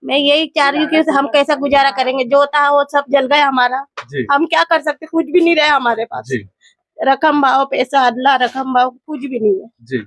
मैं यही चाह रही हूँ कि हम कैसा गुजारा करेंगे, जो था वो सब जल गया हमारा। जी हम क्या कर सकते, कुछ भी नहीं रहा हमारे पास। जी रकम भाव पैसा अदला रकम भाव कुछ भी नहीं है। जी।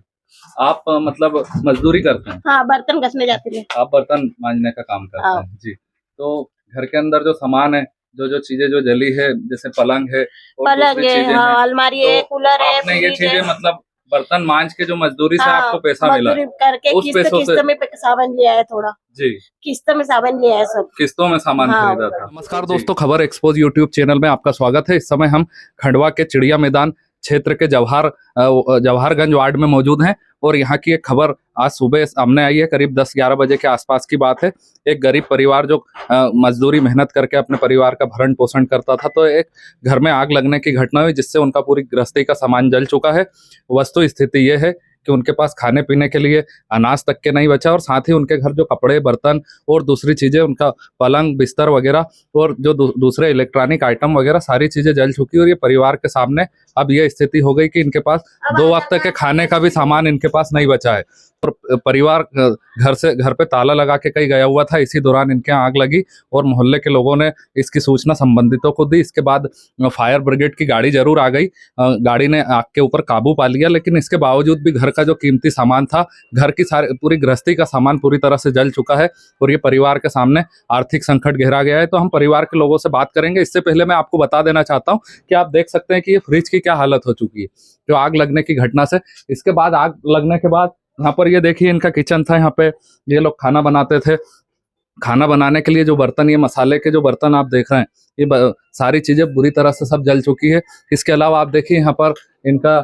आप मतलब मजदूरी करते हैं? हाँ, बर्तन घसने जाते हैं। आप बर्तन मांजने का काम करते हाँ। हैं जी। तो घर के अंदर जो सामान है, जो जो चीजें जो जली है, जैसे पलंग है और पलंग दूसरी है, चीजें हाँ, हैं, अलमारी तो है, कूलर है, आपने ये फ्रिज चीजें है। मतलब बर्तन मांज के जो मजदूरी से हाँ, आपको पैसा मिला मजदूरी करके उस किस्त पैसों से? किस्त में सामान लिया है थोड़ा। जी, किस्त में सामान लिया है सब। किस्तों में सामान हाँ। खरीदा था। नमस्कार दोस्तों, खबर एक्सपोज यूट्यूब चैनल में आपका स्वागत है। इस समय हम खंडवा के चिड़िया मैदान क्षेत्र के जवाहरगंज वार्ड में मौजूद हैं और यहाँ की एक खबर आज सुबह सामने आई है। करीब 10-11 बजे के आसपास की बात है। एक गरीब परिवार जो मजदूरी मेहनत करके अपने परिवार का भरण पोषण करता था, तो एक घर में आग लगने की घटना हुई जिससे उनका पूरी गृहस्थी का सामान जल चुका है। वस्तु स्थिति ये है कि उनके पास खाने पीने के लिए अनाज तक के नहीं बचा और साथ ही उनके घर जो कपड़े बर्तन और दूसरी चीज़ें, उनका पलंग बिस्तर वगैरह और जो दूसरे इलेक्ट्रॉनिक आइटम वगैरह सारी चीज़ें जल चुकी। और ये परिवार के सामने अब ये स्थिति हो गई कि इनके पास 2 वक्त के खाने का भी सामान इनके पास नहीं बचा है। और परिवार घर पे ताला लगा के कहीं गया हुआ था। इसी दौरान इनके यहाँ आग लगी और मोहल्ले के लोगों ने इसकी सूचना संबंधितों को दी। इसके बाद फायर ब्रिगेड की गाड़ी जरूर आ गई। गाड़ी ने आग के ऊपर काबू पा लिया, लेकिन इसके बावजूद भी घर का जो कीमती सामान था, घर की पूरी गृहस्थी का सामान पूरी तरह से जल चुका है और ये परिवार के सामने आर्थिक संकट गहरा गया है। तो हम परिवार के लोगों से बात करेंगे। इससे पहले मैं आपको बता देना चाहता हूँ कि आप देख सकते हैं कि ये फ्रिज की क्या हालत हो चुकी है जो आग लगने की घटना से। इसके बाद आग लगने के बाद यहाँ पर ये देखिए इनका किचन था। यहाँ पे ये लोग खाना बनाते थे। खाना बनाने के लिए जो बर्तन, ये मसाले के जो बर्तन आप देख रहे हैं, ये सारी चीजें बुरी तरह से सब जल चुकी है। इसके अलावा आप देखिए यहाँ पर इनका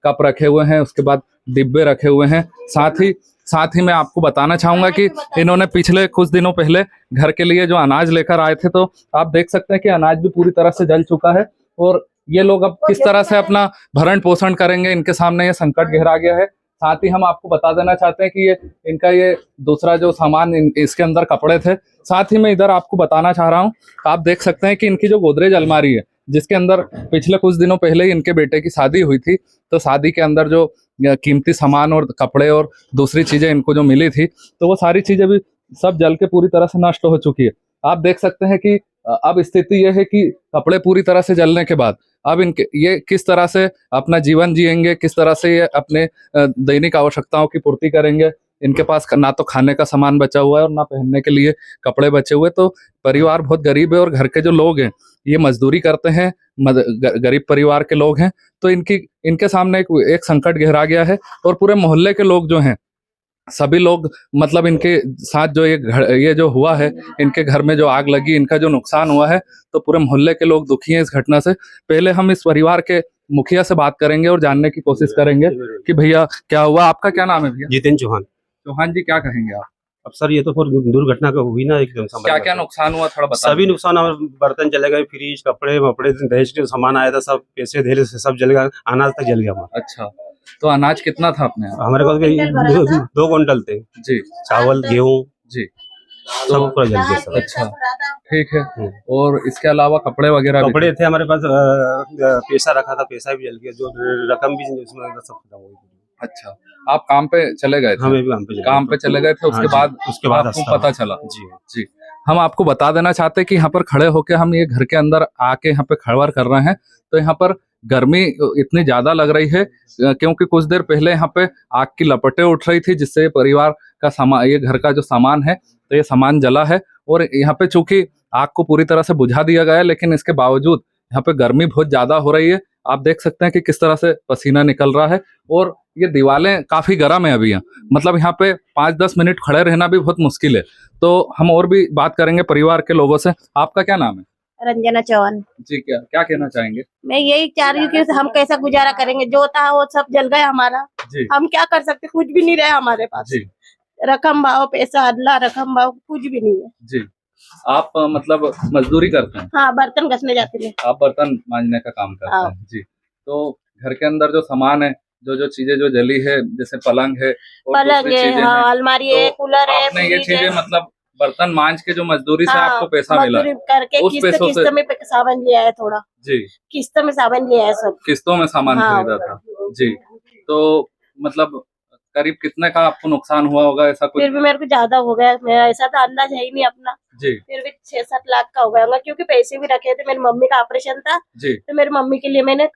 कप रखे हुए हैं, उसके बाद डिब्बे रखे हुए हैं। साथ ही मैं आपको बताना चाहूंगा कि इन्होंने पिछले कुछ दिनों पहले घर के लिए जो अनाज लेकर आए थे, तो आप देख सकते हैं कि अनाज भी पूरी तरह से जल चुका है। और ये लोग अब किस तरह से अपना भरण पोषण करेंगे, इनके सामने ये संकट गहरा गया है। साथ ही हम आपको बता देना चाहते हैं कि ये दूसरा जो सामान इसके अंदर कपड़े थे। साथ ही मैं इधर आपको बताना चाह रहा हूँ, आप देख सकते हैं कि इनकी जो गोदरेज अलमारी है, जिसके अंदर पिछले कुछ दिनों पहले ही इनके बेटे की शादी हुई थी, तो शादी के अंदर जो कीमती सामान और कपड़े और दूसरी चीजें इनको जो मिली थी, तो वो सारी चीजें भी सब जल के पूरी तरह से नष्ट हो चुकी है। आप देख सकते हैं कि अब स्थिति यह है कि कपड़े पूरी तरह से जलने के बाद अब इनके ये किस तरह से अपना जीवन जिएंगे, किस तरह से ये अपने दैनिक आवश्यकताओं की पूर्ति करेंगे। इनके पास ना तो खाने का सामान बचा हुआ है और ना पहनने के लिए कपड़े बचे हुए। तो परिवार बहुत गरीब है और घर के जो लोग हैं ये मजदूरी करते हैं, गरीब परिवार के लोग हैं। तो इनके सामने एक संकट गहरा गया है और पूरे मोहल्ले के लोग जो हैं, सभी लोग मतलब इनके साथ जो ये जो हुआ है, इनके घर में जो आग लगी, इनका जो नुकसान हुआ है, तो पूरे मोहल्ले के लोग दुखी हैं इस घटना से। पहले हम इस परिवार के मुखिया से बात करेंगे और जानने की कोशिश करेंगे कि भैया क्या हुआ। आपका क्या नाम है भैया? जितेंद्र चौहान। चौहान जी, क्या कहेंगे आप? अब सर ये तो फिर दुर्घटना का हुई ना एकदम। क्या क्या नुकसान हुआ थोड़ा बता। सभी नुकसान, हमारे बर्तन जले गए, फ्रिज, कपड़े वपड़े, दहेज के सामान आया था, सब पैसे धेरे से सब जल गया, अनाज तक जल गया हमारा। अच्छा, तो अनाज कितना था अपने यहाँ? हमारे पास 2 क्विंटल थे जी। चावल गेहूँ जी, सब पूरा जल गया सब। अच्छा, ठीक है। और इसके अलावा कपड़े वगैरह भी कपड़े थे हमारे पास, पैसा रखा था, पैसा भी जल गया, जो रकम भी उसमें सब खत्म हो गई। अच्छा, आप काम पे चले गए थे? हमें भी काम पे चले गए थे, उसके बाद आपको पता चला? जी जी। हम आपको बता देना चाहते हैं कि यहाँ पर खड़े होके हम ये घर के अंदर आके यहाँ पे खड़वर कर रहे हैं, तो यहाँ पर गर्मी इतनी ज्यादा लग रही है क्योंकि कुछ देर पहले यहाँ पे आग की लपटें उठ रही थी, जिससे परिवार का सामान, ये घर का जो सामान है, तो ये सामान जला है। और यहाँ पे चूंकि आग को पूरी तरह से बुझा दिया गया है, लेकिन इसके बावजूद यहाँ पे गर्मी बहुत ज्यादा हो रही है। आप देख सकते हैं कि किस तरह से पसीना निकल रहा है और ये दीवारें काफी गर्म है अभी। मतलब यहाँ पे 5-10 मिनट खड़े रहना भी बहुत मुश्किल है। तो हम और भी बात करेंगे परिवार के लोगों से। आपका क्या नाम है? रंजना चौहान जी, क्या क्या कहना चाहेंगे? मैं यही चाह रही हूँ कि हम कैसा गुजारा करेंगे, जो था वो सब जल गया हमारा। जी हम क्या कर सकते, कुछ भी नहीं रहा हमारे पास। जी रकम भाव पैसा अदला रकम भाव कुछ भी नहीं है। जी। आप मतलब मजदूरी करते हैं? हाँ, बर्तन घसने जाते हैं। आप बर्तन मांजने का काम करते हाँ। हैं जी। तो घर के अंदर जो सामान है, जो जो चीजें जो जली है, जैसे पलंग है और पलंग दूसरी है, चीजें हाँ, हैं, अलमारी तो है, कूलर है, आपने ये फ्रिज चीजें है। मतलब बर्तन मांज के जो मजदूरी से हाँ, आपको पैसा मिला मजदूरी करके उस पैसों से? किस्त में सामान लिया है थोड़ा। जी, किस्त में सामान लिया है सब। किस्तों में सामान हाँ। खरीदा था जी। तो मतलब करीब कितने का आपको नुकसान हुआ होगा ऐसा कुछ? फिर भी मेरे को ज्यादा हो गया, मेरा ऐसा तो अंदाज है ही नहीं अपना। जी फिर भी 6-7 लाख का हो गया होगा, क्योंकि पैसे भी रखे थे। मेरी मम्मी का ऑपरेशन था, जी तो मेरी मम्मी के लिए मैंने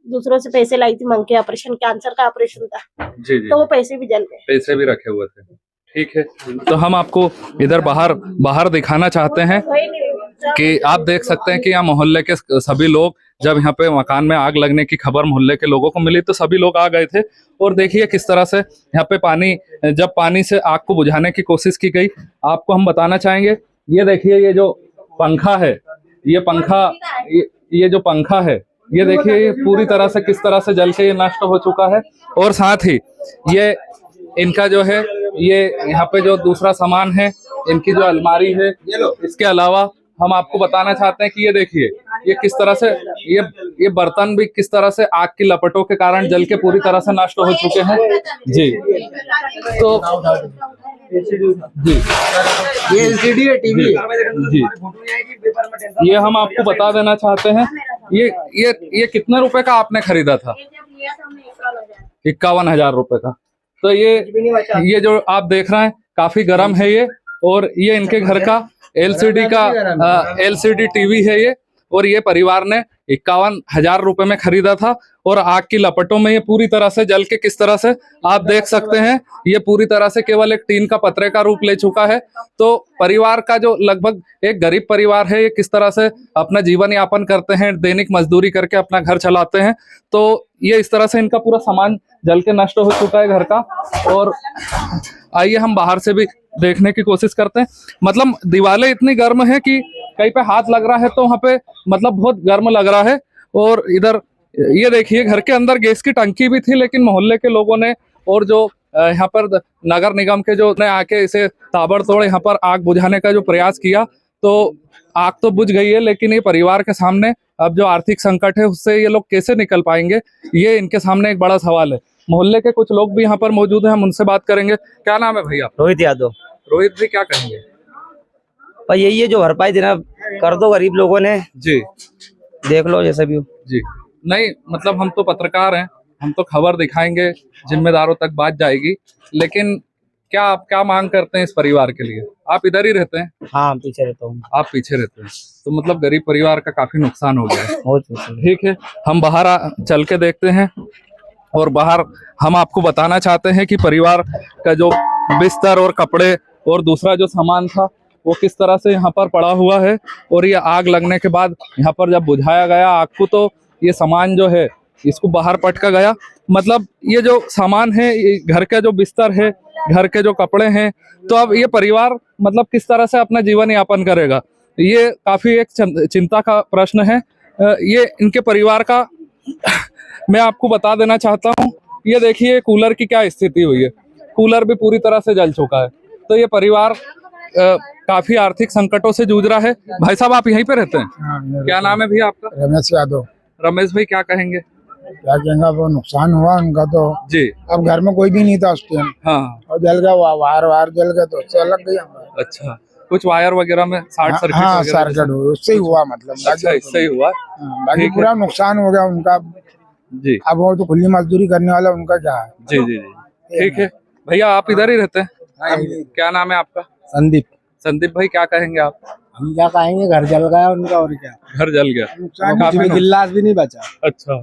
दूसरों से पैसे लाई थी मांग के। ऑपरेशन, कैंसर का ऑपरेशन था, जी जी तो वो पैसे भी जल गए। पैसे भी रखे हुए थे। ठीक है, तो हम आपको इधर बाहर दिखाना चाहते हैं कि आप देख सकते हैं कि यहाँ मोहल्ले के सभी लोग, जब यहाँ पे मकान में आग लगने की खबर मोहल्ले के लोगों को मिली तो सभी लोग आ गए थे। और देखिए किस तरह से यहाँ पे जब पानी से आग को बुझाने की कोशिश की गई, आपको हम बताना चाहेंगे। ये देखिए, ये जो पंखा है, ये जो पंखा है, ये देखिए ये पूरी तरह से किस तरह से जल के ये नष्ट हो चुका है। और साथ ही ये इनका जो है, ये यहाँ पे जो दूसरा सामान है, इनकी जो अलमारी है, इसके अलावा हम आपको बताना चाहते हैं कि ये देखिए ये किस तरह से ये बर्तन भी किस तरह से आग की लपटों के कारण जल के पूरी तरह से नष्ट हो चुके हैं। जी, तो जी ये एलसीडी है, टीवी जी, ये हम आपको बता देना चाहते हैं। ये कितने रुपए का आपने खरीदा था? 51,000 रुपए का। तो ये जो आप देख रहे हैं काफी गर्म है ये, और ये इनके घर का एलसीडी टीवी है ये, और ये परिवार ने 51,000 रुपए में खरीदा था। और आग की लपटों में ये पूरी तरह से जल के किस तरह से आप देख सकते हैं, ये पूरी तरह से केवल एक टीन का पतरे का रूप ले चुका है। तो परिवार का जो लगभग एक गरीब परिवार है, ये किस तरह से अपना जीवन यापन करते हैं, दैनिक मजदूरी करके अपना घर चलाते हैं। तो ये इस तरह से इनका पूरा सामान जल के नष्ट हो चुका है घर का। और आइए हम बाहर से भी देखने की कोशिश करते हैं। मतलब दीवारें इतनी गर्म है कि कहीं पे हाथ लग रहा है तो वहाँ पे मतलब बहुत गर्म लग रहा है। और इधर ये देखिए, घर के अंदर गैस की टंकी भी थी, लेकिन मोहल्ले के लोगों ने और जो यहाँ पर नगर निगम के जो ने आके इसे ताबड़तोड़ यहाँ पर आग बुझाने का जो प्रयास किया, तो आग तो बुझ गई है, लेकिन ये परिवार के सामने अब जो आर्थिक संकट है उससे ये लोग कैसे निकल पाएंगे, ये इनके सामने एक बड़ा सवाल है। मोहल्ले के कुछ लोग भी यहाँ पर मौजूद हैं, हम उनसे बात करेंगे। क्या नाम है भैया? रोहित यादव। रोहित जी, क्या कहेंगे? पर यही है, जो भरपाई देना कर दो गरीब लोगों ने, जी देख लो जैसा भी हो। जी, नहीं मतलब हम तो पत्रकार हैं, हम तो खबर दिखाएंगे, जिम्मेदारों तक बात जाएगी। लेकिन क्या आप क्या मांग करते हैं इस परिवार के लिए? आप इधर ही रहते हैं? हाँ, पीछे रहता हूँ। आप पीछे रहते हैं, तो मतलब गरीब परिवार का काफी नुकसान हो गया है। बहुत पीछे। ठीक है, हम बाहर चल के देखते हैं, और बाहर हम आपको बताना चाहते हैं कि परिवार का जो बिस्तर और कपड़े और दूसरा जो सामान था वो किस तरह से यहाँ पर पड़ा हुआ है। और ये आग लगने के बाद यहाँ पर जब बुझाया गया आग को, तो ये सामान जो है इसको बाहर पटका गया। मतलब ये जो सामान है, ये घर का जो बिस्तर है, घर के जो कपड़े हैं, तो अब ये परिवार मतलब किस तरह से अपना जीवन यापन करेगा, ये काफी एक चिंता का प्रश्न है। ये इनके परिवार का मैं आपको बता देना चाहता हूँ। ये देखिए कूलर की क्या स्थिति हुई है, कूलर भी पूरी तरह से जल चुका है। तो ये परिवार काफी आर्थिक संकटों से जूझ रहा है। भाई साहब, आप यहीं पे रहते हैं? क्या नाम है भैया आपका? रमेश यादव। रमेश भाई, क्या कहेंगे? क्या कहेंगे, वो नुकसान हुआ उनका तो। जी, अब घर में कोई भी नहीं था उस टाइम, हाँ, और जल गया, वायर जल गया, तो उससे लग गया। अच्छा, कुछ वायर वगैरह में शॉर्ट सर्किट हाँ, वगैरह सर्किट हुआ, उससे ही हुआ मतलब। अच्छा, इससे ही हुआ। बाकी ठीक है। पूरा नुकसान हो गया उनका। जी अब वो तो खुली मजदूरी करने वाला, उनका क्या है। जी जी जी, ठीक है भैया, आप इधर ही रहते हैं? क्या नाम है आपका? संदीप। संदीप भाई, क्या कहेंगे आप? हम क्या कहेंगे, घर जल गया उनका, और क्या। घर जल गया, नुकसान, गिलास भी नहीं बचा। अच्छा,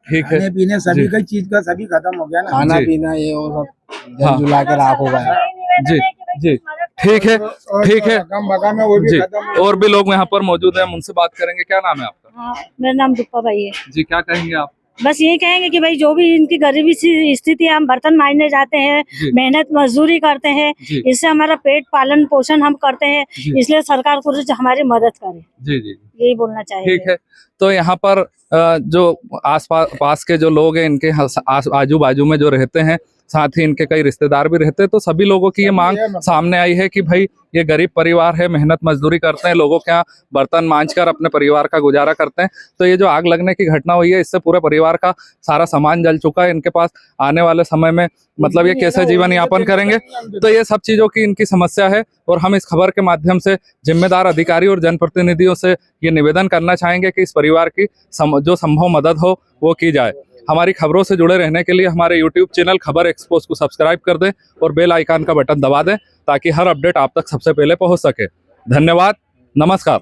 ठीक है। खाने पीने सभी जी। का चीज का सभी खत्म हो गया ना, खाना पीना ये वो सब हाँ। जुला के राख हो गया। जी जी, ठीक है, ठीक है बगा में वो भी जी। खत्म। और भी लोग यहाँ पर मौजूद हैं, हम उनसे बात करेंगे। क्या नाम है आपका? हाँ, मेरा नाम दुप्पा भाई है। जी, क्या कहेंगे आप? बस यही कहेंगे कि भाई जो भी इनकी गरीबी सी स्थिति है, हम बर्तन मांजने जाते हैं, जी। मेहनत मजदूरी करते हैं, जी इससे हमारा पेट पालन पोषण हम करते हैं, जी। इसलिए सरकार को हमारी मदद करे, जी जी, यही बोलना चाहिए। ठीक है। तो यहाँ पर जो आस पास के जो लोग हैं, इनके आजू बाजू में जो रहते हैं, साथ ही इनके कई रिश्तेदार भी रहते हैं, तो सभी लोगों की ये मांग सामने आई है कि भाई ये गरीब परिवार है, मेहनत मजदूरी करते हैं, लोगों के यहाँ बर्तन मांजकर अपने परिवार का गुजारा करते हैं। तो ये जो आग लगने की घटना हुई है, इससे पूरे परिवार का सारा सामान जल चुका है। इनके पास आने वाले समय में मतलब ये कैसे जीवन यापन करेंगे, तो ये सब चीज़ों की इनकी समस्या है। और हम इस खबर के माध्यम से जिम्मेदार अधिकारी और जनप्रतिनिधियों से ये निवेदन करना चाहेंगे कि इस परिवार की जो संभव मदद हो वो की जाए। हमारी खबरों से जुड़े रहने के लिए हमारे यूट्यूब चैनल खबर एक्सपोज को सब्सक्राइब कर दें और बेल आइकन का बटन दबा दें ताकि हर अपडेट आप तक सबसे पहले पहुंच सके। धन्यवाद, नमस्कार।